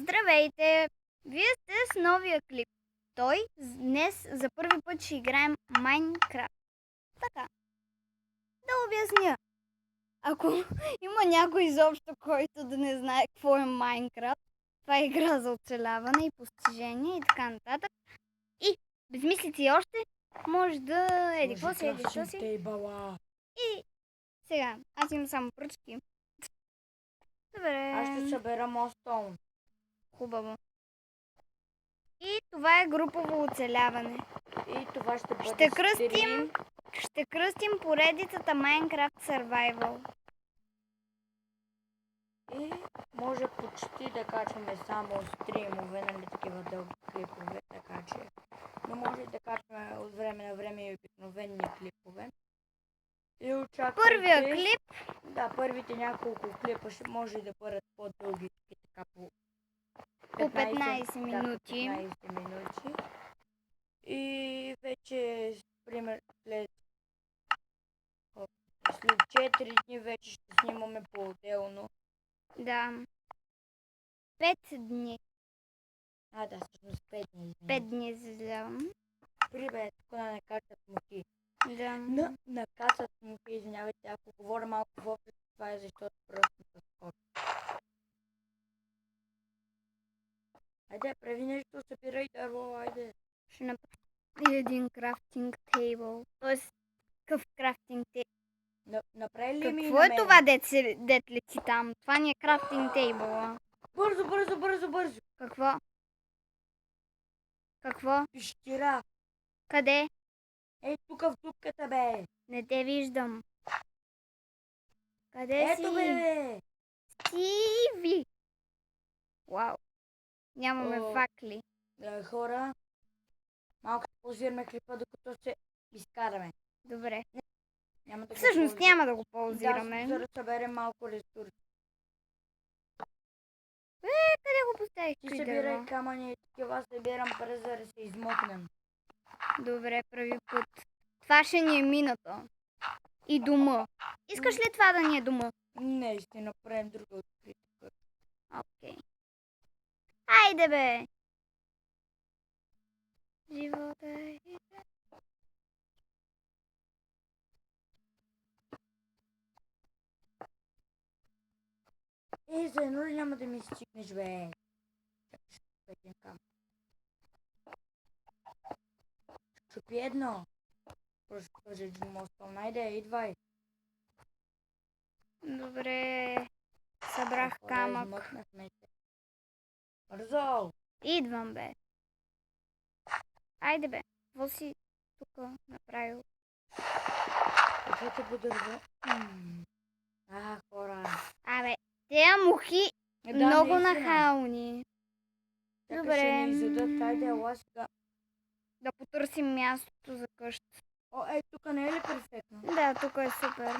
Здравейте! Вие сте с новия клип. Днес за първи път ще играем Майнкрафт. Така, да обясня. Ако има някой изобщо, който да не знае какво е Майнкрафт, това е игра за оцеляване и постижение и така нататък. И без мислици още може да еди какво си. И сега, аз имам само пръчки. Добре. Аз ще събера мостон. Хубаво. И това е групово оцеляване. И това ще бъде Ще кръстим поредицата Minecraft Survival. И може почти да качваме само стримове, нали такива дълги клипове, така че. Но може да качваме от време на време и обикновени клипове. И очаквайте... Първия клип? Да, първите няколко клипа ще може да бъдат по-дълги, така по 15 минути. Да, 15 минути. И вече, пример, след 4 дни вече ще снимаме по-отделно. Да. 5 дни. Да, всъщност 5 дни. 5 дни излявам. Пример, тук на накачат мухи. Да. Накачат мухи, извинявайте, ако говоря малко въпреки това е, защото просто са скоро. Айде, прави нещо, събирай дърво, айде. Ще направя един крафтинг тейбъл. Тоест, какъв крафтинг тейбъл? Направи ли ми Какво е това дет лети там? Това ни е крафтинг тейбъл. Бързо. Какво? Пещера. Къде? Ей, тук в дупката, бе. Не те виждам. Къде си? Ето, бе. Стиви! Вау! Нямаме факли. Хора, малко ще позираме клипа, докато се изкараме. Добре. Всъщност няма да го ползираме. Да, за да съберем малко ресурси. Къде го поставих? Ти събирай камъни и такива, събирам през да се измъкнем. Добре, прави път. Това ще ни е минато. И дома. Искаш ли това да ни е дома? Не, ще направим друга откритка. Окей. Хайде, бе! Живота е... За едно ли няма да ми стигнеш, бе? Чупи едно. Просто кажа един мостон. Найде, идвай. Добре. Събрах камък. Бързо! Идвам, бе. Айде, бе. Какво си тук направил? Какво по дърво? Хора. Абе, тея мухи много нахални. Добре. Ще ни изядат. Айде, ела сега. Да потърсим мястото за къща. Тук не е ли перфектно? Да, тук е супер.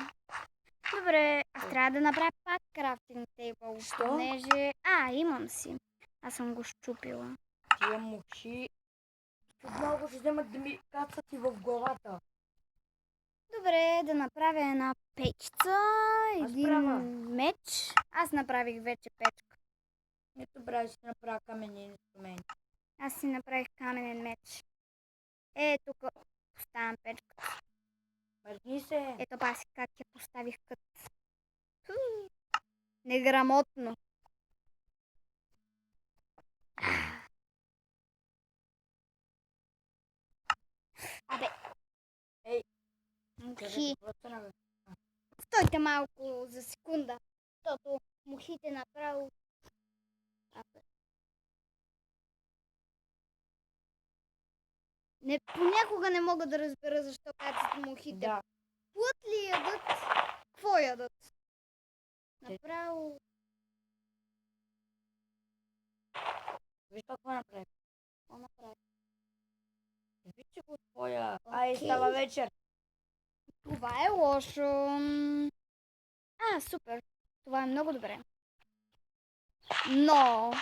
Добре, аз трябва да направя пак крафтинг тейбъл. Що? Понеже... имам си. Аз съм го щупила. Тия мухи много ще вземат да ми кацат и в главата. Добре, да направя една печица, един меч. Аз направих вече печка. Ето, брай, си направя каменни инструменти. Аз си направих каменен меч. Тук поставям печка. Мърдни се. Ето паси как я поставих като... Неграмотно. Абе. Ей. Мухи. Стойте малко за секунда, защото мухите направо... Понякога не мога да разбера защо кацат мухите. Да. Плът ли ядат? Какво ядат? Направо... Виж какво направих. Какво направих? Виж го твоя. Става вечер. Това е лошо. Супер. Това е много добре. Но...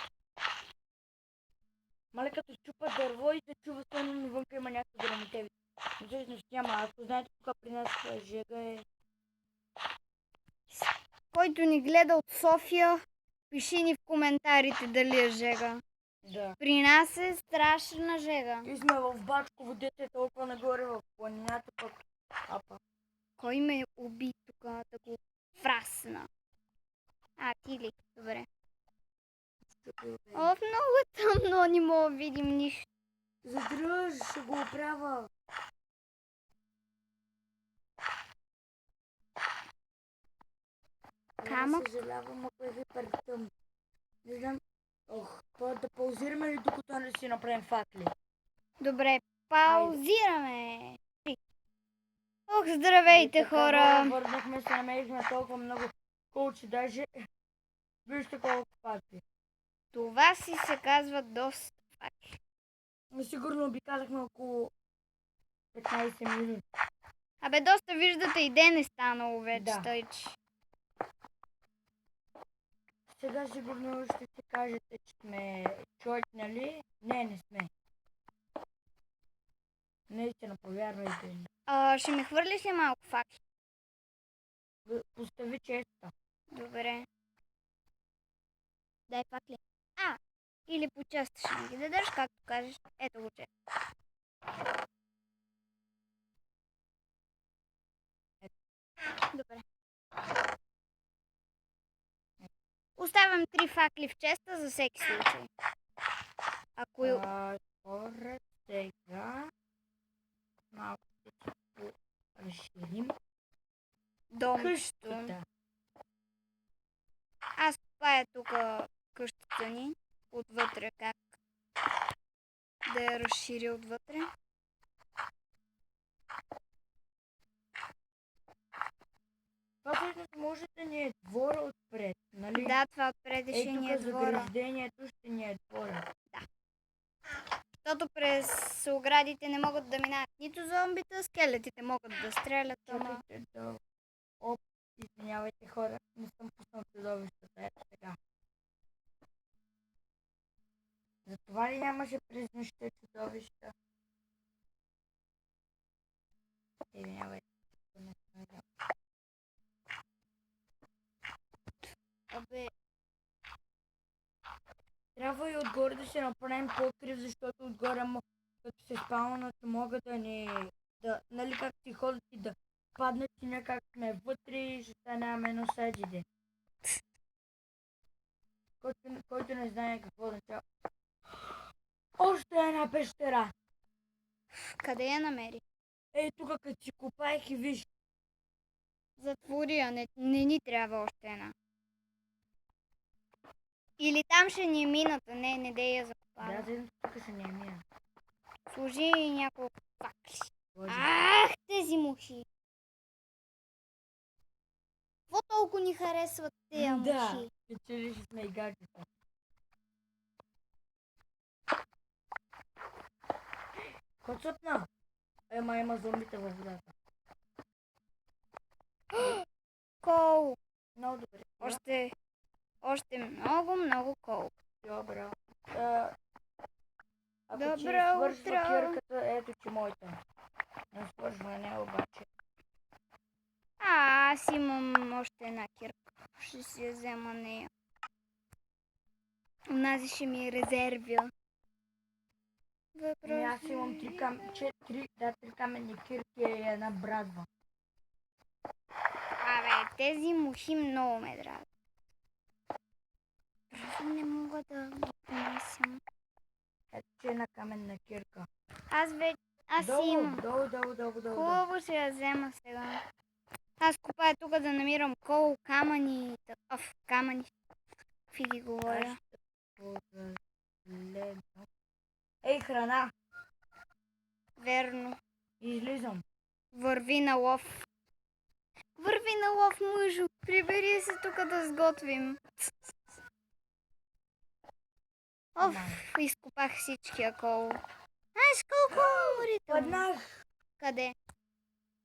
Мале като чупа дърво и се чува стойно навънка има някакви грамотеви. Но всъщност няма. Ако знаете тук при нас жега е... Който ни гледа от София, Пиши ни в коментарите дали е жега. Да. При нас е страшна жега. И сме в Бачково, дете толкова нагоре в планината, пък апа. Кой ме уби тук да го фрасна? А, ти ли? Добре. О, много е тъмно, не мога да видим нищо. Задръж, ще го оправя. Камък? Съжалявам, ако е випертъм. Не знам. Ох, да паузираме ли докато не си направим факли? Добре, паузираме. Ох, здравейте, хора! Върнахме се, намерихме толкова много колче, даже вижте колко факли. Това си се казва доста факли. Но сигурно обикаляхме около 15 минути. Абе, доста виждате и ден е станало вече, Да. тъй че. Сега сигурно ще си кажете, че сме човек, нали? Не, не сме. Наистина, повярвайте ми. Ще ме хвърлиш ли малко факли? Постави честа. Добре. Дай факли. Или по част ще ми ги дадеш, както кажеш. Ето го че. Добре. Оставям 3 факли в честа за всеки случай. Ако Според сега малко ще си разширим домчето. къщата. Аз копая тук къщата ни. Отвътре как да я разширя отвътре. Това всъщност може да ни е двора отпред, нали? Да, това отпред ще ни е тук двора. заграждението ще ни е двора. Защото през оградите не могат да минат нито зомбита, скелетите могат да стрелят, ама... Чакайте да... Оп, извинявайте хора, не съм пуснал чудовищата, ето сега. Затова ли нямаше през нощта чудовища? Извинявайте, не съм видял. Абе, Трябва и отгоре да се направим покрив, защото отгоре, като се спалнат, могат да ни... нали как си ходят и да паднат и някак сме вътре и ще станем едно саджиде. Който не знае какво означава. Още една пещера! къде я намери? Ей, тук като си копаех и виж. Затвори я, не ни трябва още една. Или там ще ни е мината, не дей я закопава. Да, тук ще не е мина. Служи няколко факли. Боже. Ах, тези мухи! Какво толкова ни харесват тези мухи? Да, печели ще сме и гаджета. Какво цъпна? Ема има зомбите във водата. Кол! Много добре. Още много кол. Добре. Ако Добро ти свършва утро. кирката, ето ти моята. Не свършва не обаче. Аз имам още една кирка. Ще си я взема нея. Унази ще ми е резервия. Ами аз имам три каменни кирки и една брадва. Абе, тези мухи много ме дразят. Просто не мога да ги понасям. Ето че една каменна кирка. Аз си имам. Долу. Хубаво ще я взема сега. Аз копая тук да намирам кол, камъни. Камъни. Какви ги говоря? Ей, храна! Верно. Излизам. Върви на лов. Върви на лов, мъжо. Прибери се тук да сготвим. Изкопах всичкия кол. Знаеш колко уморително. Паднах! Къде?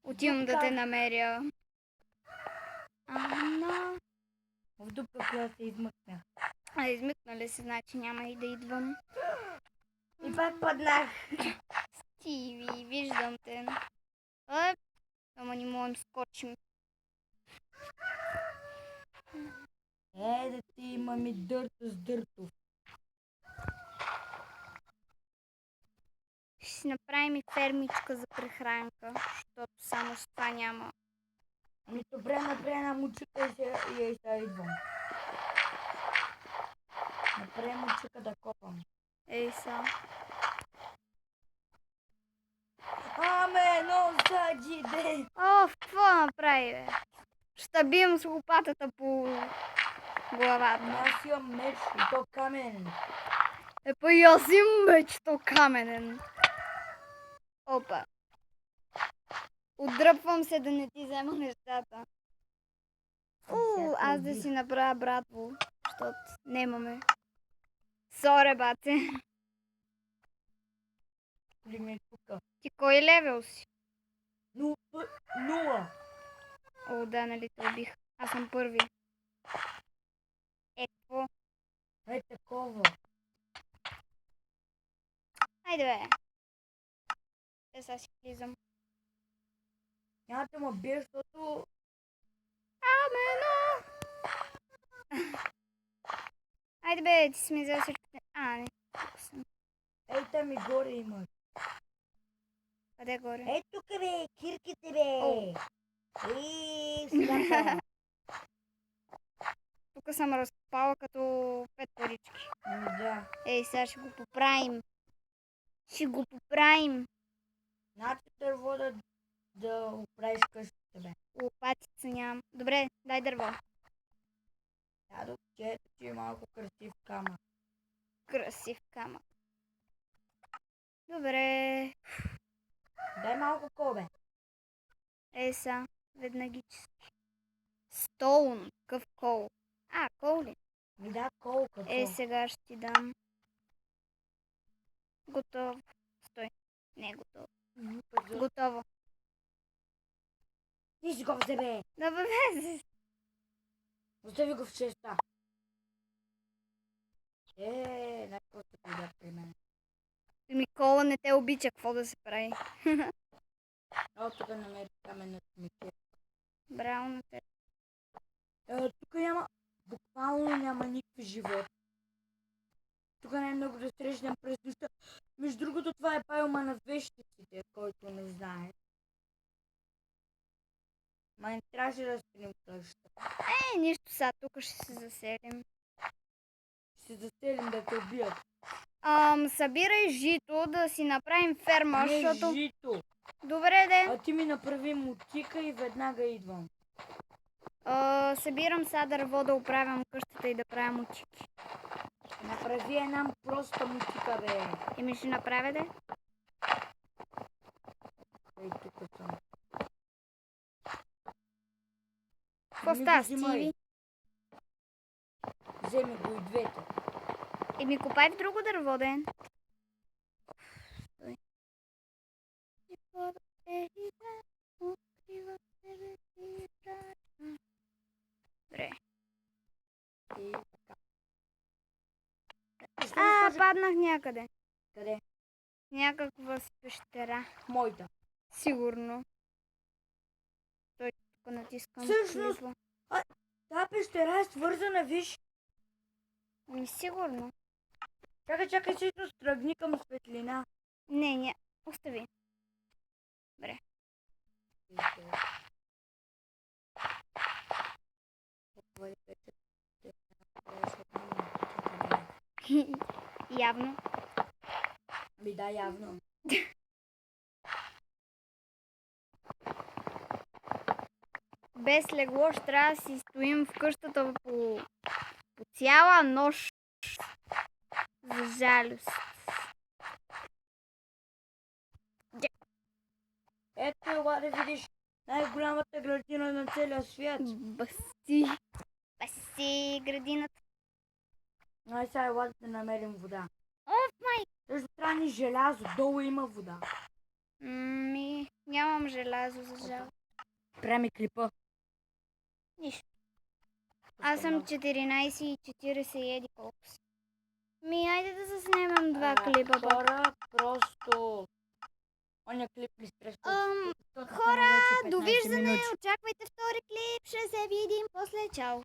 Отивам да те намеря. В дупка, която се измъкна. Измъкнали се, значи няма и да идвам. И пак паднах. Стиви, виждам те. Ама не можем скочим. Да ти имаме дърто с дъртов. Ще си направим и фермичка за прехранка, защото само с това няма. Ами добре, направи една мучика и ей сега идвам. Направи мучика да копам. Ей са. Амено, заджиде! Какво направи, бе? Ще бием с лопатата по главата. Аз имам меч и то камен. Епа и аз имам меч, то каменен. Опа. Отдръпвам се да не ти взема нещата. Аз да си направя братво, защото немаме. Соре, бате. Плиме тука. Ти кой левел си? Нула. О, да, нали те убих. Аз съм първи. Какво? Е такова. Хайде, бе. Сега си влизам. Няма да ме биеш, защото... Амено! Айде, бе, ти си ми взел всичко. Не. Тук съм. Ей, там и горе имаш. Къде горе? Ей, тук бе, кирките бе. О. Ей, сляпа. Тук съм разкопала като 5 парички. Да. Ей, сега ще го поправим. Ще го поправим. Значи дърво да оправиш къщата бе. Лопатица нямам. Добре, дай дърво. Дадох, че ето ти е малко красив камък. Красив камък. Добре. Дай малко кобе. Ей, са. Веднагически. Стоун. Къв кол. Кол ли? Ми да кол какво. Сега ще ти дам. Готово. Стой. Не е готово. Готово. Ти си го взе бе. Да, бе, Остави го в честа. Знаеш какво се подя при мен. Кола не те обича, какво да се прави. Тук намери каменната ми честа. Браво на те. Тук няма, буквално няма никакви живот. Тук не е много да срещнем през нощта. Между другото, това е пайома на вещиците, който не знае. Не трябваше да спрем къщата. Нищо сега, тук ще се заселим. Ще се заселим да те убият. Събирай жито, да си направим ферма, Не защото... жито. Добре, де. А ти ми направи мутика и веднага идвам. Събирам сега дърво да оправям къщата и да правя мутики. Направи една проста мутика, бе. Ще направя, де? Ей, тук съм. Какво става, Стиви? Вземи го и двете. Копай в друго дърво, ден. Стой. Добре. И така. Паднах някъде. Къде? Някаква си пещера. Моята. Сигурно. Той тук натискам. Всъщност, клипа. тази пещера е свързана, виж. Сигурно. Чакай, всъщност тръгни към светлина. Не. Остави. Добре. Явно. Да, явно. Без легло ще трябва да си стоим в къщата по цяла нощ. За жалост. Ето това да видиш най-голямата градина на целия свят. Баси градината. Сега ела да намерим вода. Май! Също трябва ни желязо, долу има вода. Нямам желязо, за жалост. Преми клипа. Нищо. Аз съм 14 и 40 и еди колко си. Айде да заснемем два клипа. Хора, просто... Оня клип ги стресва. Хора, довиждане! Очаквайте втори клип. Ще се видим после. Чао!